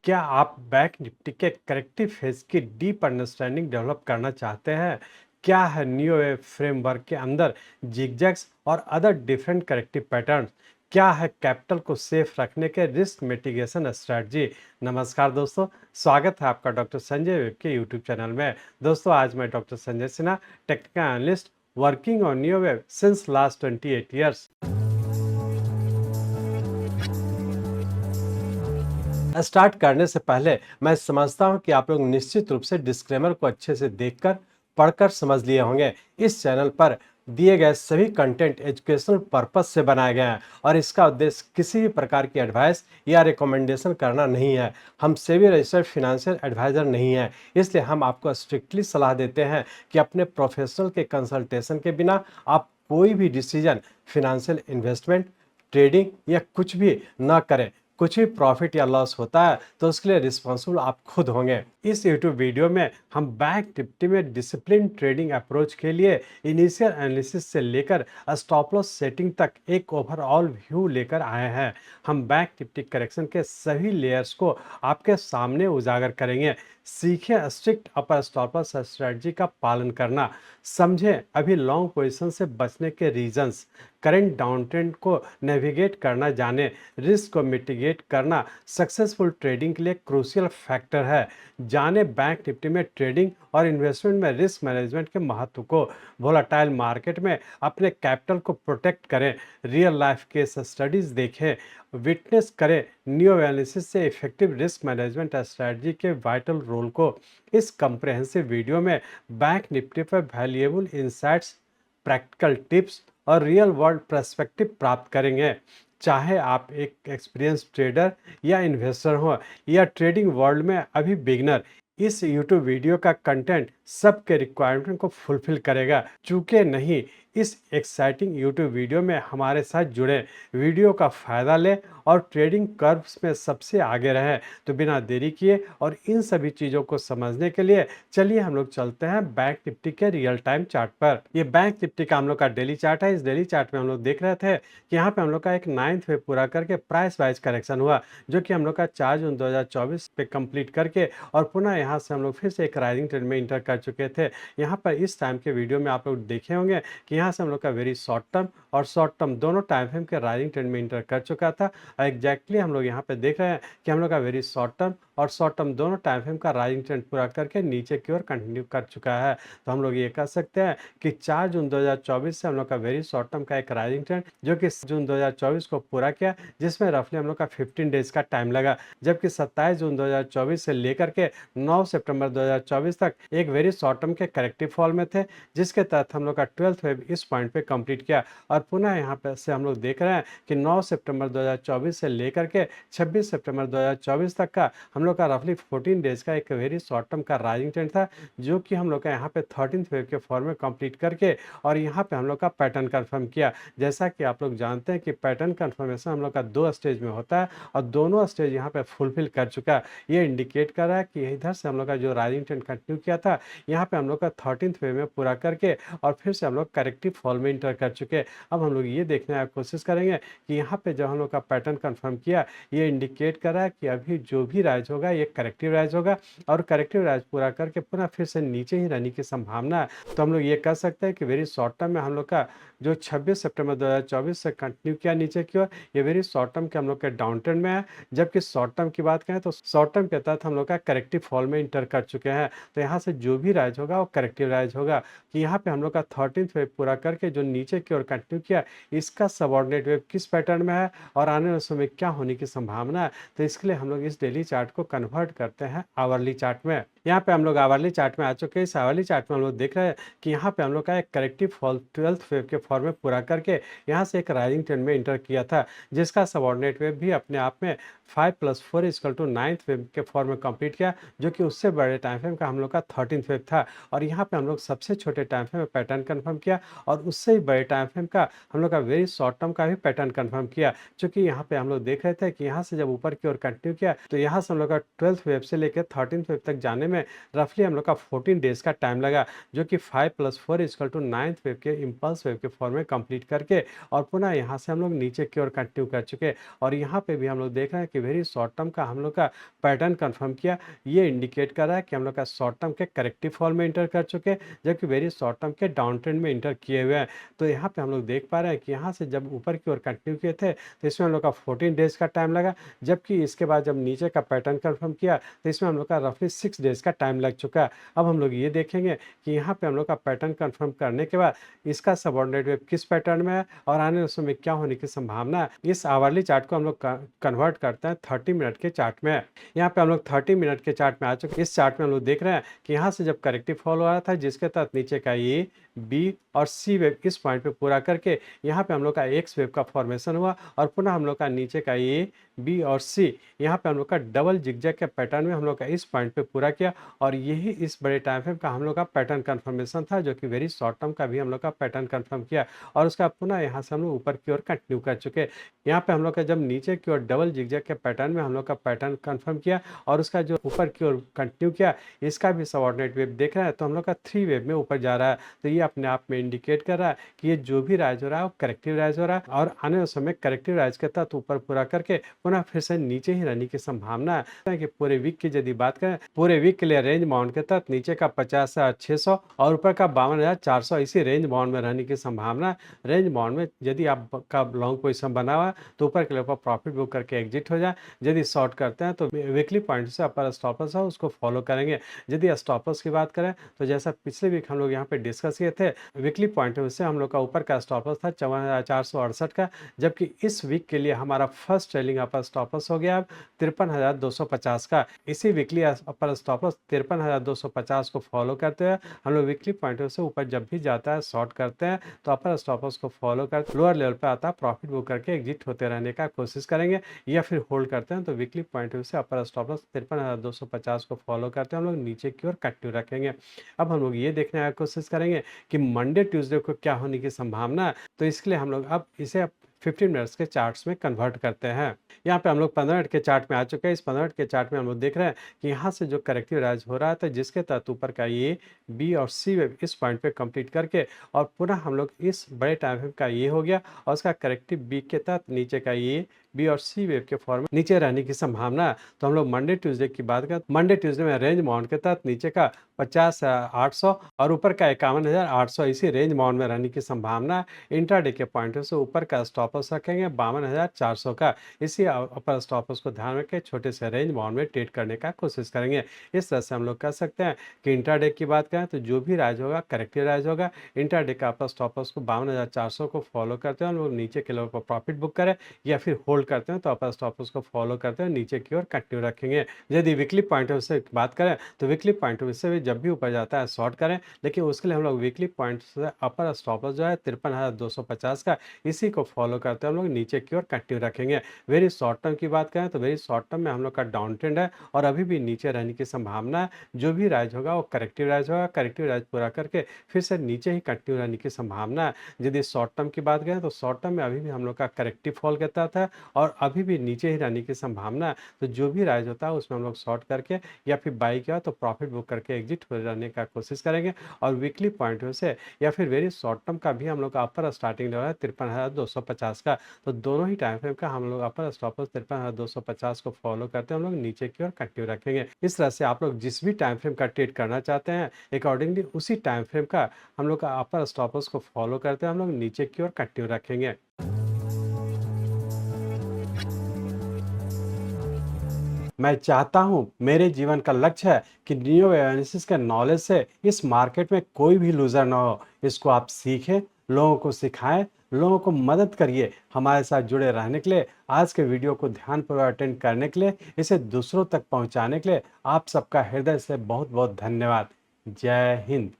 क्या आप bank Nifty के करेक्टिव फेज की डीप अंडरस्टैंडिंग डेवलप करना चाहते हैं? क्या है न्यू वेव फ्रेमवर्क के अंदर जिगजैग्स और अदर डिफरेंट करेक्टिव पैटर्न? क्या है कैपिटल को सेफ रखने के रिस्क मिटिगेशन स्ट्रेटजी? नमस्कार दोस्तों, स्वागत है आपका डॉक्टर संजय वेब के यूट्यूब चैनल में। दोस्तों, आज मैं doctor Sanjay Sinha, technical analyst working on new wave since last 28 years. Start करने से पहले मैं समझता हूं कि आप लोग निश्चित रूप से डिस्क्लेमर को अच्छे से देखकर पढ़कर समझ लिए होंगे। इस चैनल पर दिए गए सभी कंटेंट एजुकेशनल पर्पस से बनाए गए हैं और इसका उद्देश्य किसी भी प्रकार की एडवाइस या रिकमेंडेशन करना नहीं है। हम सेबी रजिस्टर्ड फिनेंशियल एडवाइजर नहीं है, इसलिए हम आपको स्ट्रिक्टली सलाह देते हैं कि अपने प्रोफेशनल के कंसल्टेशन के बिना आप कोई भी डिसीजन फिनेंशियल इन्वेस्टमेंट, ट्रेडिंग या कुछ भी ना करें। कुछ भी प्रॉफिट या लॉस होता है तो उसके लिए रिस्पॉन्सिबल आप खुद होंगे। इस यूट्यूब वीडियो में हम बैंक निफ्टी में डिसिप्लिन ट्रेडिंग अप्रोच के लिए इनिशियल एनालिसिस से लेकर स्टॉप लॉस सेटिंग तक एक ओवरऑल व्यू लेकर आए हैं। हम बैंक निफ्टी करेक्शन के सभी लेयर्स को आपके सामने उजागर करेंगे। सीखें स्ट्रिक्ट अपर स्टॉप लॉस स्ट्रेटजी का पालन करना, समझें अभी लॉन्ग पोजीशन से बचने के रीजंस, करंट डाउन ट्रेंड को नेविगेट करना जाने, रिस्क को मिटिगेट करना सक्सेसफुल ट्रेडिंग के लिए क्रूशियल फैक्टर है। जाने बैंक निफ्टी में ट्रेडिंग और इन्वेस्टमेंट में रिस्क मैनेजमेंट के महत्व को। वोलेटाइल मार्केट में अपने कैपिटल को प्रोटेक्ट करें। रियल लाइफ केस स्टडीज देखें, विटनेस करें न्यू एनालिसिस से इफेक्टिव रिस्क मैनेजमेंट स्ट्रेटजी के वाइटल रोल को। इस कंप्रेहेंसिव वीडियो में बैंक निफ्टी पर वैल्यूएबल इंसाइट्स, प्रैक्टिकल टिप्स और रियल वर्ल्ड पर्सपेक्टिव प्राप्त करेंगे। चाहे आप एक एक्सपीरियंस ट्रेडर या इन्वेस्टर हो या ट्रेडिंग वर्ल्ड में अभी बिगिनर, इस यूट्यूब वीडियो का कंटेंट सबके रिक्वायरमेंट को फुलफिल करेगा। चूके नहीं, इस एक्साइटिंग यूट्यूब वीडियो में हमारे साथ जुड़े, वीडियो का फायदा लें और ट्रेडिंग कर्व्स में सबसे आगे रहें। तो बिना देरी किए और इन सभी चीज़ों को समझने के लिए चलिए हम लोग चलते हैं बैंक निफ्टी के रियल टाइम चार्ट पर। ये बैंक निफ्टी का हम लोग का डेली चार्ट है। इस डेली चार्ट में हम लोग देख रहे थे कि यहाँ पे हम लोग का एक 9th वेव पूरा करके प्राइस वाइज करेक्शन हुआ, जो कि हम लोग का 4 जून 2024 पे कंप्लीट करके और पुनः यहाँ से हम लोग फिर से एक राइजिंग ट्रेंड में इंटर कर चुके थे। यहाँ पर इस टाइम के वीडियो में आप लोग देखे होंगे कि यहाँ से हम लोग का वेरी शॉर्ट टर्म और शॉर्ट टर्म दोनों टाइम फ्रेम के राइजिंग ट्रेंड में इंटर कर चुका था। और एग्जैक्टली हम लोग यहाँ पे देख रहे हैं कि हम लोग का वेरी शॉर्ट टर्म और शॉर्ट टर्म दोनों टाइम फ्रेम का राइजिंग ट्रेंड पूरा करके नीचे की ओर कंटिन्यू कर चुका है। तो हम लोग ये कह सकते हैं कि 4 जून 2024 से हम लोग का वेरी शॉर्ट टर्म का एक राइजिंग ट्रेंड जो कि जून 2024 को पूरा किया, जिसमें रफली हम लोग का 15 डेज का टाइम लगा, जबकि 27 जून 2024 से लेकर के 9 सितंबर 2024 तक एक वेरी शॉर्ट टर्म के करेक्टिव फॉल में थे, जिसके तहत हम लोग का 12th वेव इस पॉइंट पे कंप्लीट किया। और पुनः यहाँ पे से हम लोग देख रहे हैं कि 9 सितंबर 2024 से लेकर के 26 सितंबर 2024 तक का हम लोग का रफली 14 डेज का एक वेरी शॉर्ट टर्म का राइजिंग ट्रेंड था, जो कि हम लोग का यहाँ पे 13th वेव के फॉर्म में कंप्लीट करके और यहाँ पे हम लोग का पैटर्न कंफर्म किया। जैसा कि आप लोग जानते हैं कि पैटर्न कंफर्मेशन हम लोग का 2 स्टेज में होता है और दोनों स्टेज यहाँ पे फुलफिल कर चुका है। ये इंडिकेट कर रहा है कि इधर से हम लोग का जो राइजिंग ट्रेंड कंटिन्यू किया था, यहाँ पे हम लोग का 13th वेव में पूरा करके और फिर से हम लोग करेक्टिव फॉल में इंटर कर चुके हैं। अब हम लोग ये देखने की कोशिश करेंगे कि यहाँ पे जब हम लोग का पैटर्न कंफर्म किया, ये इंडिकेट कर रहा है कि अभी जो भी राइज होगा ये करेक्टिव राइज होगा और करेक्टिव राइज पूरा करके पुनः फिर से नीचे ही रहने की संभावना है। तो हम लोग ये कह सकते हैं कि वेरी शॉर्ट टर्म में हम लोग का जो 26 सितंबर 2024 से कंटिन्यू किया नीचे की ओर, ये वेरी शॉर्ट टर्म के हम लोग के डाउन ट्रेंड में है। जबकि शॉर्ट टर्म की बात करें तो शॉर्ट टर्म के तहत हम लोग का करेक्टिव फॉल में इंटर कर चुके हैं। तो यहाँ से जो भी राइज होगा वो करेक्टिव राइज होगा कि यहाँ पे हम लोग का 13th वेव पूरा करके जो नीचे की ओर कंटिन्यू किया, इसका सबऑर्डिनेट वेव किस पैटर्न में है और आने वाले समय क्या होने की संभावना है। तो इसके लिए हम लोग इस डेली चार्ट को कन्वर्ट करते हैं आवरली चार्ट में। यहाँ पे हम लोग आवरली चार्ट में आ चुके हैं। इस आवरली चार्ट में हम लोग देख रहे हैं कि यहाँ पे हम लोग का एक करेक्टिव फॉल 12th वेव के फॉर्म में पूरा करके यहाँ से एक राइजिंग ट्रेंड में इंटर किया था, जिसका सबऑर्डिनेट वेव भी अपने आप में 5 + 4 = 9th वेव के फॉर्म में कंप्लीट किया, जो कि उससे बड़े टाइम फ्रेम का हम लोग का 13th वेव था। और यहाँ पे हम लोग सबसे छोटे टाइम फ्रेम में पैटर्न कंफर्म किया और उससे ही बड़े टाइम फ्रेम का हम लोग का वेरी शॉर्ट टर्म का भी पैटर्न कंफर्म किया। क्योंकि यहाँ पे हम लोग देख रहे थे कि यहाँ से जब ऊपर की ओर कंटिन्यू किया तो यहाँ से हम लोग का 12th वेव से लेकर 13th वेव तक जाने में रफली हम लोग का 14 डेज का टाइम लगा, जो कि 5 + 4 = 9th वेव के इम्पल्स वेव के फॉर्म में कंप्लीट करके और पुनः यहाँ से हम लोग नीचे की ओर कंटिन्यू कर चुके। और यहाँ पे भी हम लोग देख रहे हैं कि वेरी शॉर्ट टर्म का हम लोग का पैटर्न कंफर्म किया। ये इंडिकेट कर रहा है कि हम लोग का शॉर्ट टर्म के करेक्टिव फॉल में इंटर कर चुके, जबकि वेरी शॉर्ट टर्म के डाउन ट्रेंड में इंटर किए हुए हैं। तो यहाँ पे हम लोग देख पा रहे हैं कि यहाँ से जब ऊपर की ओर कंटिन्यू किए थे तो इसमें हम लोग का 14 डेज का टाइम लगा, जबकि इसके बाद जब नीचे का पैटर्न कंफर्म किया तो इसमें हम लोग का रफली 6 डेज का टाइम लग चुका है। अब हम लोग ये देखेंगे कि यहाँ पे हम लोग का पैटर्न कंफर्म करने के बाद इसका सबऑर्डिनेट वेव किस पैटर्न में है और आने वाले समय में क्या होने की संभावना है। इस आवरली चार्ट को हम लोग कन्वर्ट करते हैं 30 मिनट के चार्ट में। यहाँ पे हम लोग 30 मिनट के चार्ट में आ चुके। इस चार्ट में हम लोग देख रहे हैं कि यहाँ से जब करेक्टिव फॉल हो रहा था, जिसके तहत नीचे का ए, बी और सी वेव इस पॉइंट पे पूरा करके यहाँ पे हम लोग का एक्स वेव का फॉर्मेशन हुआ और पुनः हम लोग का नीचे का ए, बी और सी यहाँ पे हम लोग का डबल जिगजैग के पैटर्न में हम लोग का इस पॉइंट पे पूरा किया। और यही इस बड़े टाइम फ्रेम का हम लोग का पैटर्न कंफर्मेशन था, जो कि वेरी शॉर्ट टर्म का भी हम लोग का पैटर्न कंफर्म किया और उसका पुनः यहाँ से हम लोग ऊपर की ओर कंटिन्यू कर चुके। यहाँ पे हम लोग का जब नीचे की ओर डबल जिगजैग के पैटर्न में हम लोग का पैटर्न कंफर्म किया और उसका जो ऊपर की ओर कंटिन्यू किया, इसका भी सबऑर्डिनेट वेव देख रहे हैं तो हम लोग का 3 वेव में ऊपर जा रहा है। तो ये अपने आप में इंडिकेट कर रहा है कि ये जो भी राइज हो रहा है वो करेक्टिव राइज हो रहा है और आने वाले समय करेक्टिव राइज के तहत ऊपर पूरा करके पुनः फिर से नीचे ही रहने की संभावना है। कि पूरे वीक की यदि बात करें, पूरे वीक के लिए रेंज बाउंड के तहत नीचे का 50,600 और ऊपर का 52,400 इसी रेंज बाउंड में रहने की संभावना है। रेंज बाउंड में यदि आपका लॉन्ग पोजिशन बना हुआ है तो ऊपर के लेवल पर प्रॉफिट बुक करके एग्जिट हो जाए। यदि शॉर्ट करते हैं तो वीकली पॉइंट से अपर स्टॉपर्स है उसको फॉलो करेंगे। यदि स्टॉपर्स की बात करें तो जैसा पिछले वीक हम लोग यहाँ पे डिस्कस किए थे, वीकली पॉइंट से हम लोग का ऊपर का स्टॉपर्स था 54,468 का, जबकि इस वीक के लिए हमारा फर्स्ट ट्रेलिंग अपर स्टॉपर्स हो गया 53,250 का। इसी वीकली अपर स्टॉपर्स 53,250 को फॉलो करते हुए हम लोग वीकली पॉइंट से ऊपर जब भी जाता है शॉर्ट करते हैं तो अपर स्टॉपर्स को फॉलो करते लोअर लेवल पे आता है प्रॉफिट बुक करके एग्जिट होते रहने का कोशिश करेंगे, या फिर होल्ड करते हैं तो वीकली पॉइंट से अपर स्टॉपर्स 53,250 को फॉलो करते हैं हम लोग नीचे की ओर कंटिन्यू रखेंगे। अब हम लोग ये देखने की कोशिश करेंगे कि मंडे ट्यूसडे को क्या होने की संभावना है। तो इसके लिए हम लोग अब इसे 15 मिनट्स के चार्ट्स में कन्वर्ट करते हैं। यहाँ पे हम लोग 15 मिनट के चार्ट में आ चुके हैं। इस 15 मिनट के चार्ट में हम लोग देख रहे हैं कि यहाँ से जो करेक्टिव राइज हो रहा था, जिसके तहत ऊपर का ए, बी और सी वेव इस पॉइंट पे कंप्लीट करके और पुनः हम लोग इस बड़े टाइम फ्रेम का ये हो गया और उसका करेक्टिव बी के तहत नीचे का ए, बी और सी वेव के फॉर्म में नीचे रहने की संभावना है। तो हम लोग मंडे ट्यूसडे की बात करें, मंडे ट्यूसडे में रेंज बाउंड के तहत नीचे का 50,800 और ऊपर का 51,800 इसी रेंज बाउंड में रहने की संभावना है। इंट्राडे के पॉइंट से ऊपर का स्टॉपर्स रखेंगे 52,400 का। इसी अपर स्टॉपर्स को ध्यान रख के छोटे से रेंज बाउंड में ट्रेड करने का कोशिश करेंगे। इस तरह से हम लोग कह सकते हैं कि इंट्राडे की बात करें तो जो भी राइज होगा करेक्टिव राइज होगा। इंट्राडे का अपर स्टॉपर्स को 52,400 को फॉलो करते हैं हम लोग नीचे के लेवल पर प्रॉफिट बुक करें, या फिर होल्ड करते हैं तो अपर स्टॉपर्स को फॉलो करते हैं नीचे की ओर कंटिन्यू रखेंगे। यदि वीकली पॉइंट ऑफ से बात करें तो वीकली पॉइंट ऑफ से भी जब भी ऊपर जाता है शॉर्ट करें, लेकिन उसके लिए हम लोग वीकली पॉइंट से अपर स्टॉपर्स जो है 53,250 का, इसी को फॉलो करते हैं हम लोग नीचे की ओर कंटिन्यू रखेंगे। वेरी शॉर्ट टर्म की बात करें तो वेरी शॉर्ट टर्म में हम लोग का डाउन ट्रेंड है और अभी भी नीचे रहने की संभावना है। जो भी राइज होगा वो करेक्टिव राइज होगा, करेक्टिव राइज पूरा करके फिर से नीचे ही कंटिन्यू रहने की संभावना है। यदि शॉर्ट टर्म की बात करें तो शॉर्ट टर्म में अभी भी हम लोग का करेक्टिव फॉल के तहत है और अभी भी नीचे ही रहने की संभावना है। तो जो भी राइज होता है उसमें हम लोग शॉर्ट करके या फिर बाई किया तो प्रॉफिट बुक करके एग्जिट हो जाने का कोशिश करेंगे। और वीकली पॉइंट से या फिर वेरी शॉर्ट टर्म का भी हम लोग का अपर स्टार्टिंग लेवल है 53,250 का। तो दोनों ही टाइम फ्रेम का हम लोग अपर स्टॉपर्स 53,250 को फॉलो करते हैं हम लोग नीचे की ओर कंटिन्यू रखेंगे। इस तरह से आप लोग जिस भी टाइम फ्रेम का ट्रेड करना चाहते हैं अकॉर्डिंगली उसी टाइम फ्रेम का हम लोग का अपर स्टॉपर्स को फॉलो करते हैं हम लोग नीचे की ओर कंटिन्यू रखेंगे। मैं चाहता हूं मेरे जीवन का लक्ष्य है कि नियो एनालिसिस के नॉलेज से इस मार्केट में कोई भी लूजर ना हो। इसको आप सीखें, लोगों को सिखाएं, लोगों को मदद करिए। हमारे साथ जुड़े रहने के लिए, आज के वीडियो को ध्यानपूर्वक अटेंड करने के लिए, इसे दूसरों तक पहुंचाने के लिए आप सबका हृदय से बहुत बहुत धन्यवाद। जय हिंद।